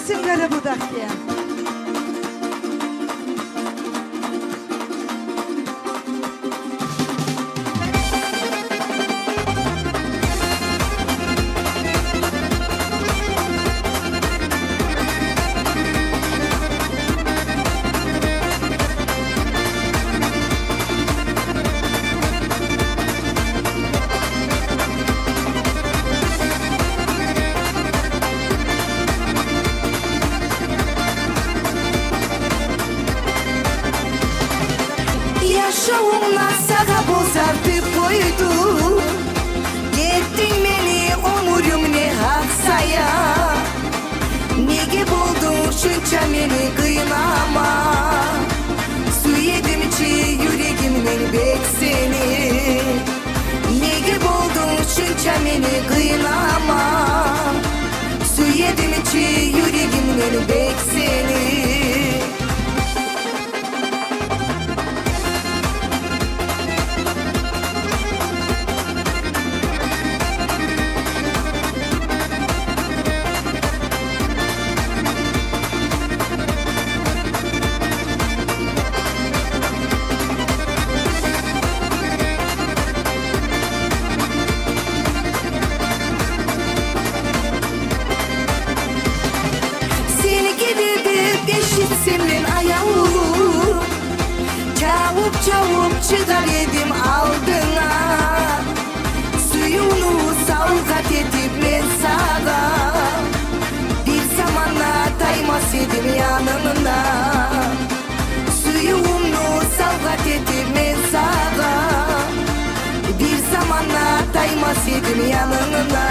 gelsin kara budak ya. Yaşamımla sana bozartıp koydu. Gittin beni umurum ne haksaya. Nege buldun şunca beni kıynama. Su yedim çi yüreğimden bek seni. Nege buldun şunca beni kıynama. Su yedim çi yüreğimden bek seni. Senin ayağım çavup çıkar yedim aldına. Suyunu savgat edip ben sana. Bir zamanla daymaz edim yanımda. Suyunu savgat edip ben sana. Bir zamanla daymaz edim yanımda.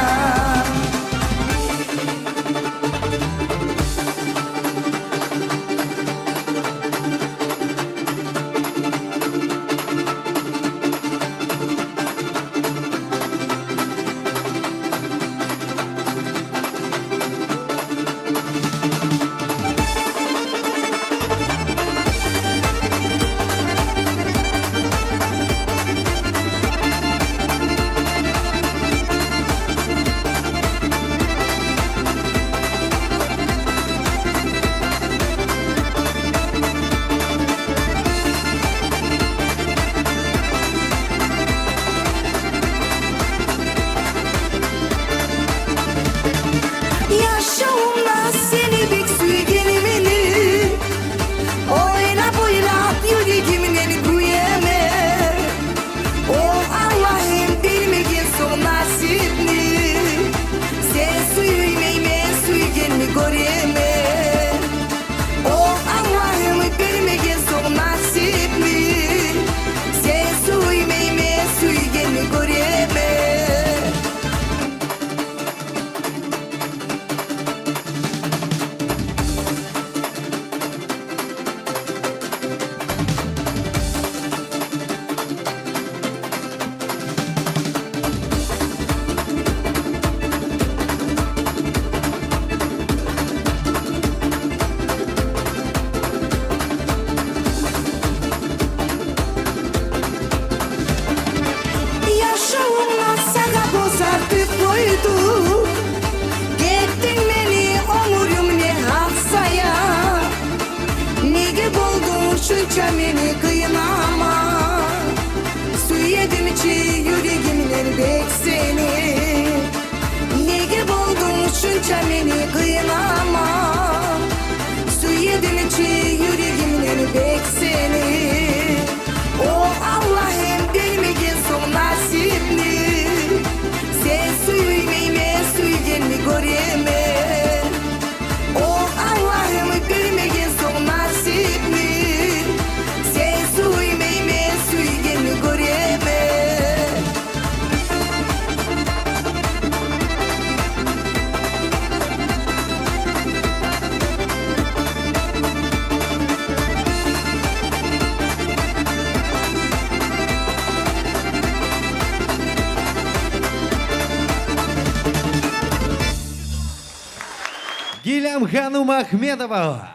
Yaşamla seni bek suyu gelimini. Oynap yüreğimden bu yeme. O Allah'ım bilmegin son nasibini. Sen suyu meyme suyu gelmi göreme. O Allah'ım bilmegin son nasibini. Sen suyu meyme suyu gelmi göreme. Yaşamımla sana bozartıp koydu. Gittin beni umurum ne haksaya. Nege buldun şunca beni kıynama. Su yedim çi yüreğimden bek seni. Nege buldun şunca beni kıynama. Su yedim çi yüreğimden bek seni. O Allah'ım bilmegin son nasibini. Sen suyu meyme suyu gelmi göreme. O Allah'ım bilmegin son nasibini. Sen suyu meyme suyu gelmi göreme. Гилям Ханум Ахмедова.